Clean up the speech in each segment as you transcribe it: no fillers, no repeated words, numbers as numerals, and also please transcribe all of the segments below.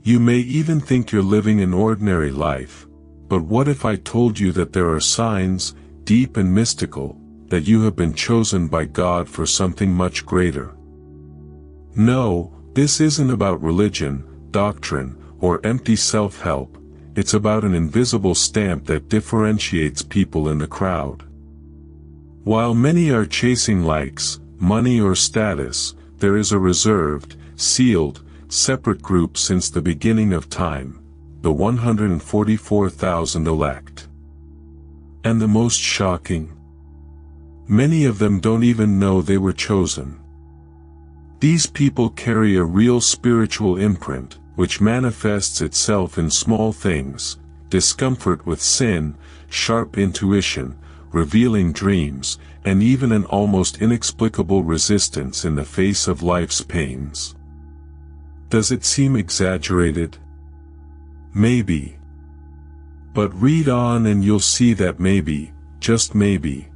You may even think you're living an ordinary life, but what if I told you that there are signs, deep and mystical, that you have been chosen by God for something much greater? No, this isn't about religion, doctrine, or empty self-help. It's about an invisible stamp that differentiates people in the crowd. While many are chasing likes, money or status, there is a reserved, sealed, separate group since the beginning of time, the 144,000 elect. And the most shocking? Many of them don't even know they were chosen. These people carry a real spiritual imprint, which manifests itself in small things: discomfort with sin, sharp intuition, revealing dreams, and even an almost inexplicable resistance in the face of life's pains. Does it seem exaggerated? Maybe. But read on and you'll see that maybe, just maybe,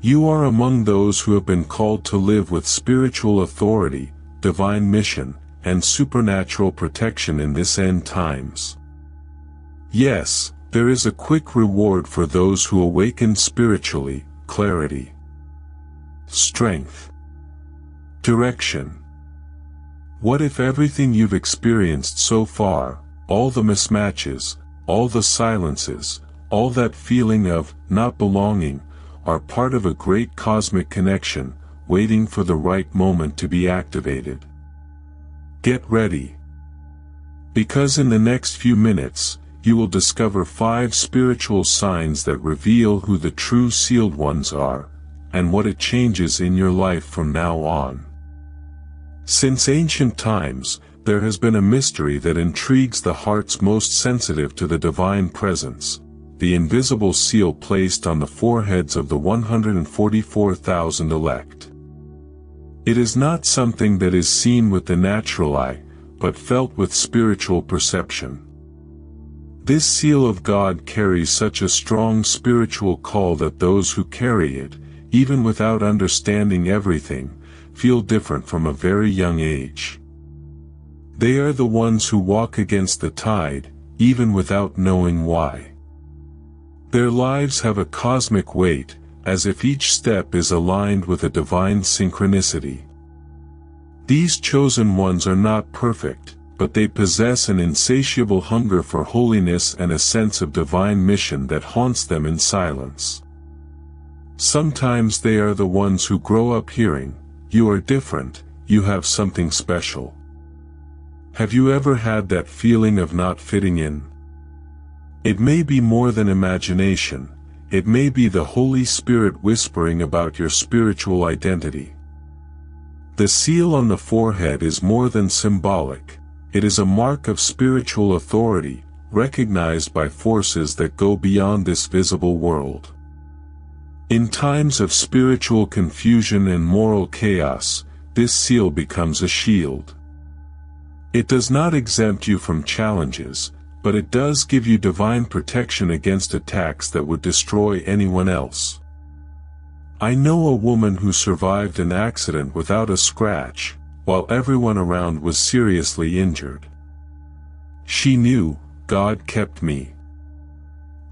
you are among those who have been called to live with spiritual authority, divine mission, and supernatural protection in this end times. Yes, there is a quick reward for those who awaken spiritually: clarity, strength, direction. What if everything you've experienced so far, all the mismatches, all the silences, all that feeling of not belonging, are part of a great cosmic connection, waiting for the right moment to be activated? Get ready. Because in the next few minutes, you will discover 5 spiritual signs that reveal who the true sealed ones are, and what it changes in your life from now on. Since ancient times, there has been a mystery that intrigues the hearts most sensitive to the divine presence: the invisible seal placed on the foreheads of the 144,000 elect. It is not something that is seen with the natural eye, but felt with spiritual perception. This seal of God carries such a strong spiritual call that those who carry it, even without understanding everything, feel different from a very young age. They are the ones who walk against the tide, even without knowing why. Their lives have a cosmic weight, as if each step is aligned with a divine synchronicity. These chosen ones are not perfect, but they possess an insatiable hunger for holiness and a sense of divine mission that haunts them in silence. Sometimes they are the ones who grow up hearing, "You are different, you have something special." Have you ever had that feeling of not fitting in? It may be more than imagination. It may be the Holy Spirit whispering about your spiritual identity. The seal on the forehead is more than symbolic. It is a mark of spiritual authority, recognized by forces that go beyond this visible world. In times of spiritual confusion and moral chaos, this seal becomes a shield. It does not exempt you from challenges, but it does give you divine protection against attacks that would destroy anyone else. I know a woman who survived an accident without a scratch, while everyone around was seriously injured. She knew, "God kept me."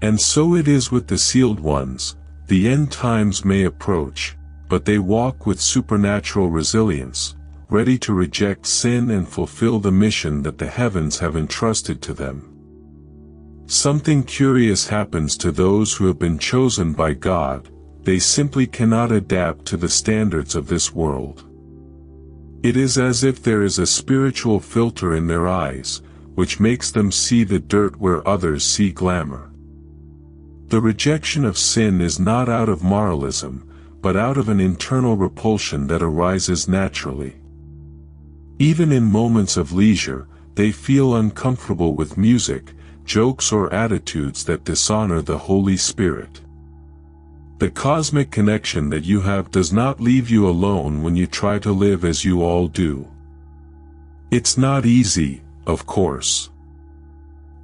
And so it is with the sealed ones. The end times may approach, but they walk with supernatural resilience, ready to reject sin and fulfill the mission that the heavens have entrusted to them. Something curious happens to those who have been chosen by God. They simply cannot adapt to the standards of this world. It is as if there is a spiritual filter in their eyes, which makes them see the dirt where others see glamour. The rejection of sin is not out of moralism, but out of an internal repulsion that arises naturally. Even in moments of leisure, they feel uncomfortable with music, jokes or attitudes that dishonor the Holy Spirit. The cosmic connection that you have does not leave you alone when you try to live as you all do. It's not easy, of course.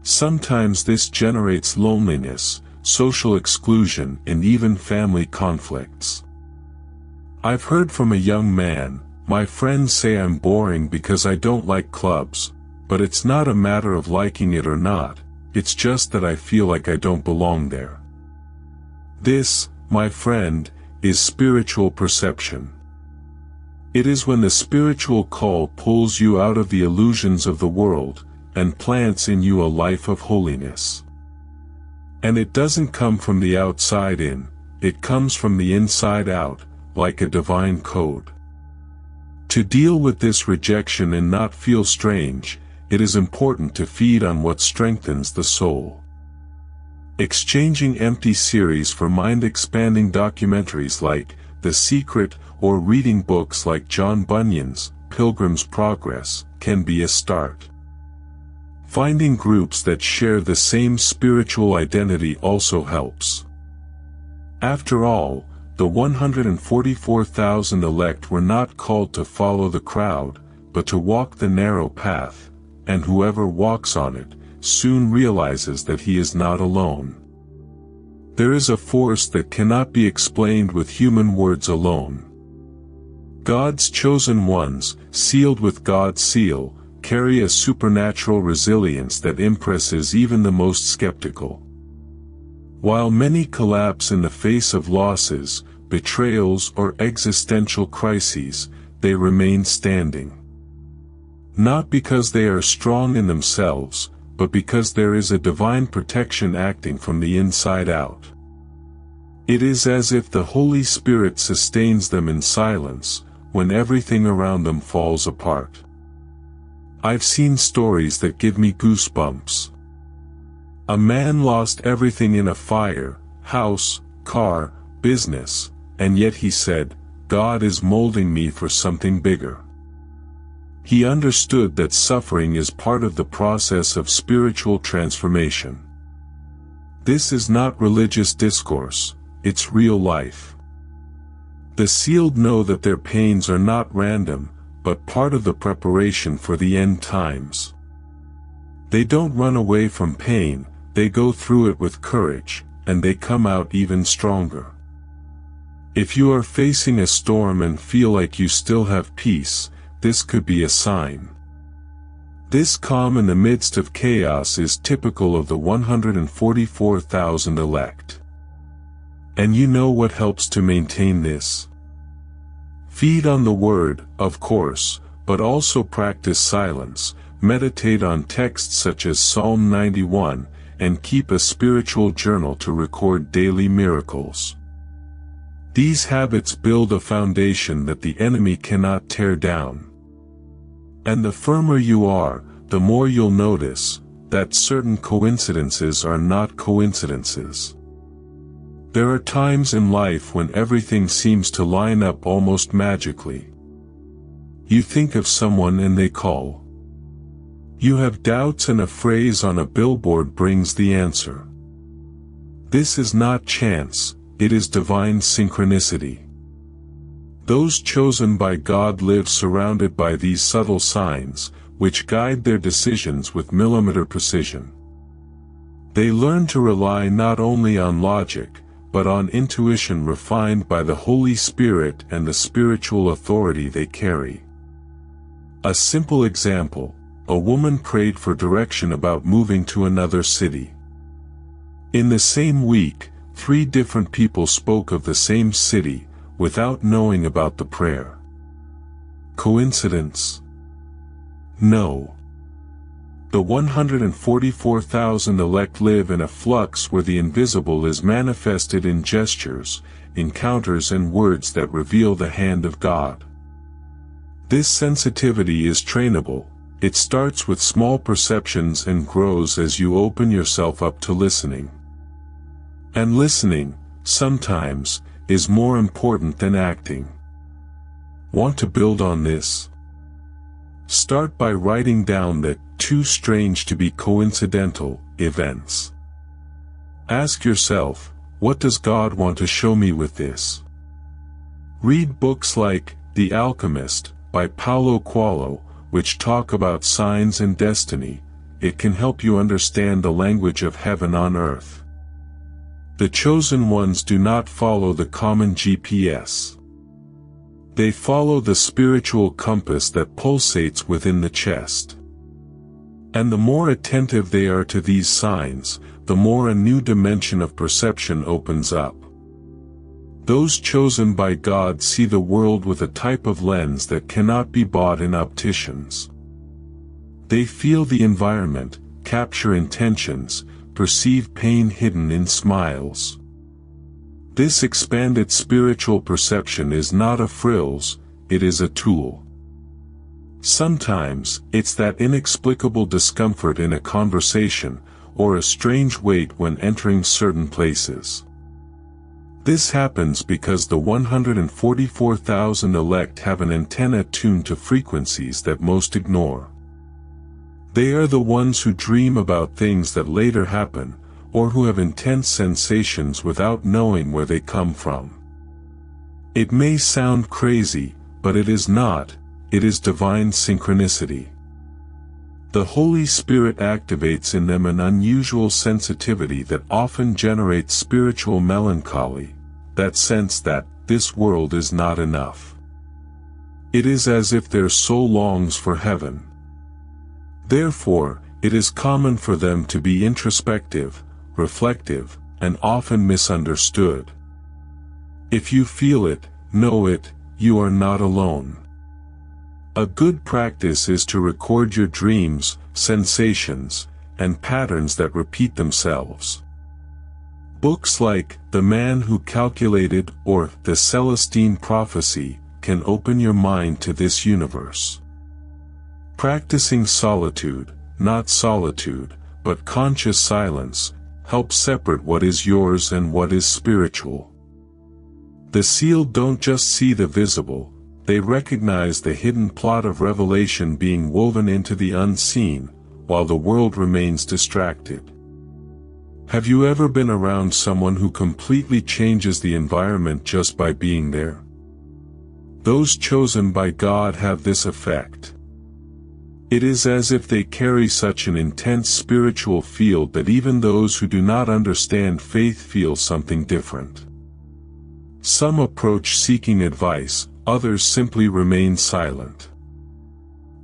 Sometimes this generates loneliness, social exclusion, and even family conflicts. I've heard from a young man, "My friends say I'm boring because I don't like clubs, But it's not a matter of liking it or not, it's just that I feel like I don't belong there. This, my friend, is spiritual perception. It is when the spiritual call pulls you out of the illusions of the world, and plants in you a life of holiness. And it doesn't come from the outside in, it comes from the inside out, like a divine code. To deal with this rejection and not feel strange, it is important to feed on what strengthens the soul. Exchanging empty series for mind-expanding documentaries like The Secret or reading books like John Bunyan's Pilgrim's Progress can be a start. Finding groups that share the same spiritual identity also helps. After all, the 144,000 elect were not called to follow the crowd, but to walk the narrow path, and whoever walks on it soon realizes that he is not alone. There is a force that cannot be explained with human words alone. God's chosen ones, sealed with God's seal, carry a supernatural resilience that impresses even the most skeptical. While many collapse in the face of losses, betrayals, or existential crises, they remain standing. Not because they are strong in themselves, but because there is a divine protection acting from the inside out. It is as if the Holy Spirit sustains them in silence, when everything around them falls apart. I've seen stories that give me goosebumps. A man lost everything in a fire, house, car, business, and yet he said, "God is molding me for something bigger." He understood that suffering is part of the process of spiritual transformation. This is not religious discourse, it's real life. The sealed know that their pains are not random, but part of the preparation for the end times. They don't run away from pain, they go through it with courage, and they come out even stronger. If you are facing a storm and feel like you still have peace, this could be a sign. This calm in the midst of chaos is typical of the 144,000 elect. And you know what helps to maintain this? Feed on the Word, of course, but also practice silence, meditate on texts such as Psalm 91, and keep a spiritual journal to record daily miracles. These habits build a foundation that the enemy cannot tear down. And the firmer you are, the more you'll notice that certain coincidences are not coincidences. There are times in life when everything seems to line up almost magically. You think of someone and they call. You have doubts and a phrase on a billboard brings the answer. This is not chance, it is divine synchronicity. Those chosen by God live surrounded by these subtle signs, which guide their decisions with millimeter precision. They learn to rely not only on logic, but on intuition refined by the Holy Spirit and the spiritual authority they carry. A simple example, a woman prayed for direction about moving to another city. In the same week, 3 different people spoke of the same city, without knowing about the prayer. Coincidence? No. The 144,000 elect live in a flux where the invisible is manifested in gestures, encounters and words that reveal the hand of God. This sensitivity is trainable. It starts with small perceptions and grows as you open yourself up to listening. And listening, sometimes, is more important than acting. Want to build on this? Start by writing down the too strange to be coincidental events. Ask yourself, what does God want to show me with this? Read books like The Alchemist by Paulo Coelho, which talk about signs and destiny. It can help you understand the language of heaven on earth. The chosen ones do not follow the common GPS. They follow the spiritual compass that pulsates within the chest. And the more attentive they are to these signs, the more a new dimension of perception opens up. Those chosen by God see the world with a type of lens that cannot be bought in opticians. They feel the environment, capture intentions, perceive pain hidden in smiles. This expanded spiritual perception is not a frills, it is a tool. Sometimes, it's that inexplicable discomfort in a conversation, or a strange weight when entering certain places. This happens because the 144,000 elect have an antenna tuned to frequencies that most ignore. They are the ones who dream about things that later happen, or who have intense sensations without knowing where they come from. It may sound crazy, but it is not. It is divine synchronicity. The Holy Spirit activates in them an unusual sensitivity that often generates spiritual melancholy, that sense that this world is not enough. It is as if their soul longs for heaven. Therefore, it is common for them to be introspective, reflective, and often misunderstood. If you feel it, know it, you are not alone. A good practice is to record your dreams, sensations, and patterns that repeat themselves. Books like The Man Who Calculated or The Celestine Prophecy can open your mind to this universe. Practicing solitude, not solitude, but conscious silence, helps separate what is yours and what is spiritual. The sealed don't just see the visible, they recognize the hidden plot of revelation being woven into the unseen, while the world remains distracted. Have you ever been around someone who completely changes the environment just by being there? Those chosen by God have this effect. It is as if they carry such an intense spiritual field that even those who do not understand faith feel something different. Some approach seeking advice, others simply remain silent.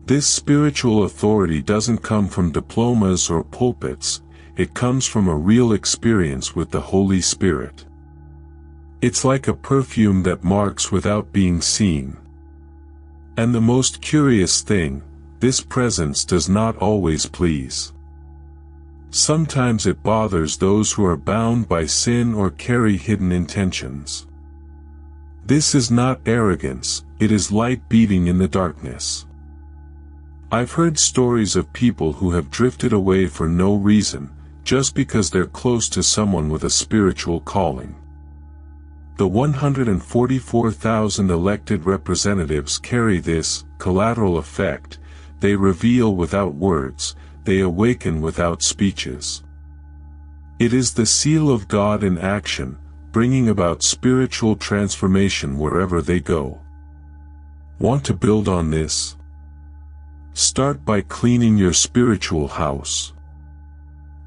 This spiritual authority doesn't come from diplomas or pulpits, it comes from a real experience with the Holy Spirit. It's like a perfume that marks without being seen. And the most curious thing, this presence does not always please. Sometimes it bothers those who are bound by sin or carry hidden intentions. This is not arrogance, it is light beating in the darkness. I've heard stories of people who have drifted away for no reason, just because they're close to someone with a spiritual calling. The 144,000 elected representatives carry this collateral effect. They reveal without words, they awaken without speeches. It is the seal of God in action, bringing about spiritual transformation wherever they go. Want to build on this? Start by cleaning your spiritual house.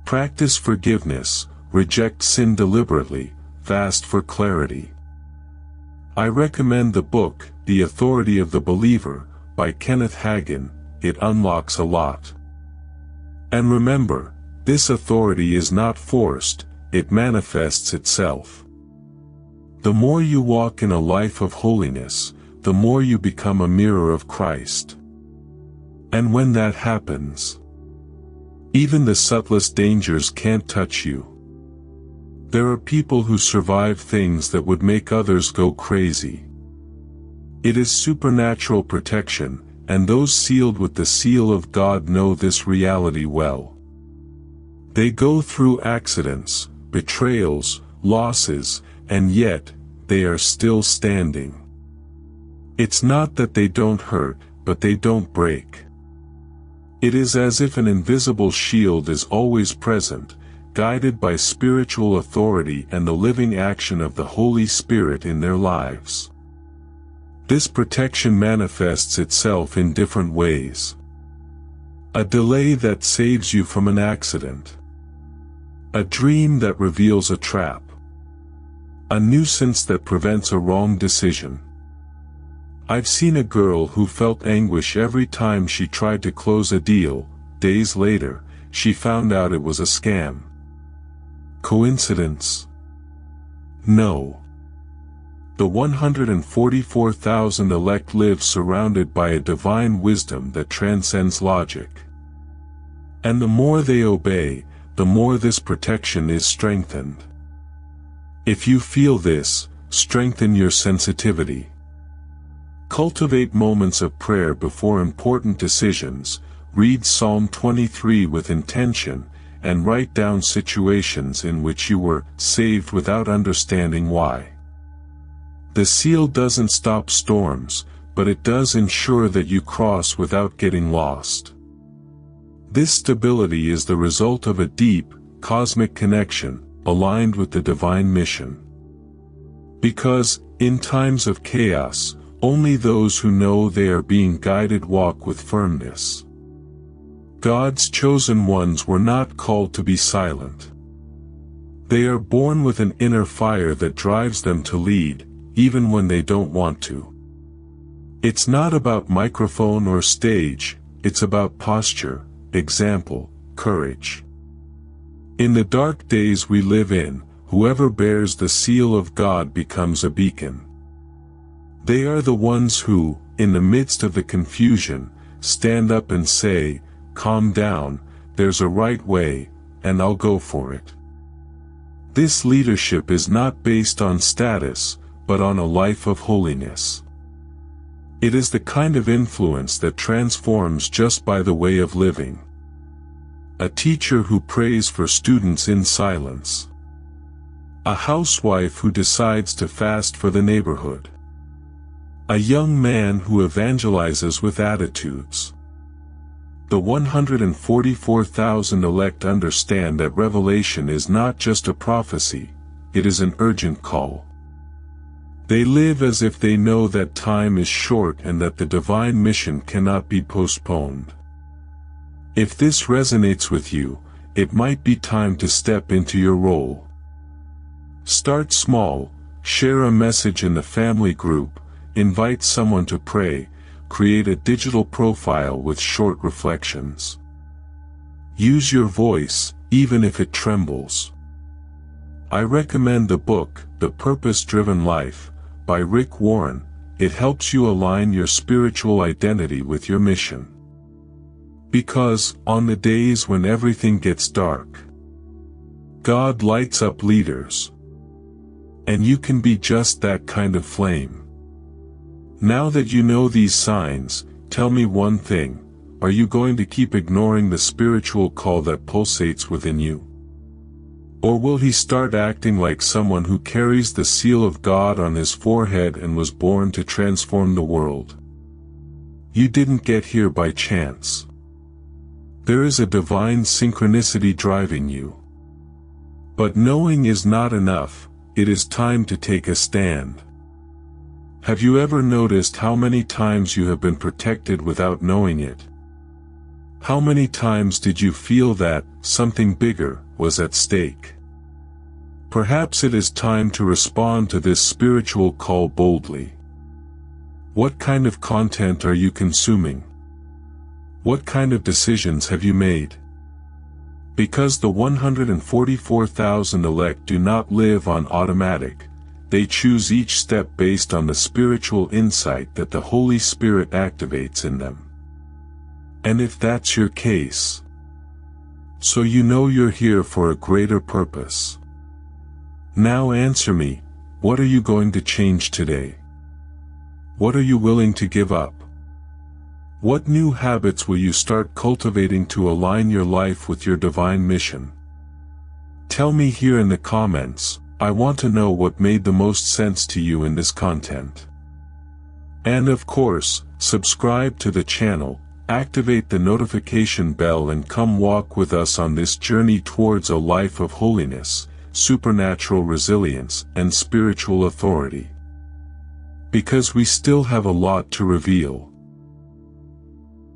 Practice forgiveness, reject sin deliberately, fast for clarity. I recommend the book, The Authority of the Believer, by Kenneth Hagin. It unlocks a lot. And remember, this authority is not forced, it manifests itself. The more you walk in a life of holiness, the more you become a mirror of Christ. And when that happens, even the subtlest dangers can't touch you. There are people who survive things that would make others go crazy. It is supernatural protection, and those sealed with the seal of God know this reality well. They go through accidents, betrayals, losses, and yet, they are still standing. It's not that they don't hurt, but they don't break. It is as if an invisible shield is always present, guided by spiritual authority and the living action of the Holy Spirit in their lives. This protection manifests itself in different ways. A delay that saves you from an accident. A dream that reveals a trap. A nuisance that prevents a wrong decision. I've seen a girl who felt anguish every time she tried to close a deal, days later, she found out it was a scam. Coincidence? No. The 144,000 elect live surrounded by a divine wisdom that transcends logic. And the more they obey, the more this protection is strengthened. If you feel this, strengthen your sensitivity. Cultivate moments of prayer before important decisions, read Psalm 23 with intention, and write down situations in which you were saved without understanding why. The seal doesn't stop storms, but it does ensure that you cross without getting lost. This stability is the result of a deep, cosmic connection, aligned with the divine mission. Because, in times of chaos, only those who know they are being guided walk with firmness. God's chosen ones were not called to be silent. They are born with an inner fire that drives them to lead, even when they don't want to. It's not about microphone or stage, it's about posture, example, courage. In the dark days we live in, whoever bears the seal of God becomes a beacon. They are the ones who, in the midst of the confusion, stand up and say, "Calm down, there's a right way, and I'll go for it." This leadership is not based on status, but on a life of holiness. It is the kind of influence that transforms just by the way of living. A teacher who prays for students in silence. A housewife who decides to fast for the neighborhood. A young man who evangelizes with attitudes. The 144,000 elect understand that revelation is not just a prophecy, it is an urgent call. They live as if they know that time is short and that the divine mission cannot be postponed. If this resonates with you, it might be time to step into your role. Start small, share a message in the family group, invite someone to pray, create a digital profile with short reflections. Use your voice, even if it trembles. I recommend the book, The Purpose-Driven Life, by Rick Warren. It helps you align your spiritual identity with your mission. Because, on the days when everything gets dark, God lights up leaders. And you can be just that kind of flame. Now that you know these signs, tell me one thing: are you going to keep ignoring the spiritual call that pulsates within you? Or will he start acting like someone who carries the seal of God on his forehead and was born to transform the world? You didn't get here by chance. There is a divine synchronicity driving you. But knowing is not enough, it is time to take a stand. Have you ever noticed how many times you have been protected without knowing it? How many times did you feel that something bigger was at stake? Perhaps it is time to respond to this spiritual call boldly. What kind of content are you consuming? What kind of decisions have you made? Because the 144,000 elect do not live on automatic, they choose each step based on the spiritual insight that the Holy Spirit activates in them. And if that's your case, so you know you're here for a greater purpose. Now answer me, what are you going to change today? What are you willing to give up? What new habits will you start cultivating to align your life with your divine mission? Tell me here in the comments. I want to know what made the most sense to you in this content. And of course, subscribe to the channel, activate the notification bell, and come walk with us on this journey towards a life of holiness, supernatural resilience, and spiritual authority. Because we still have a lot to reveal.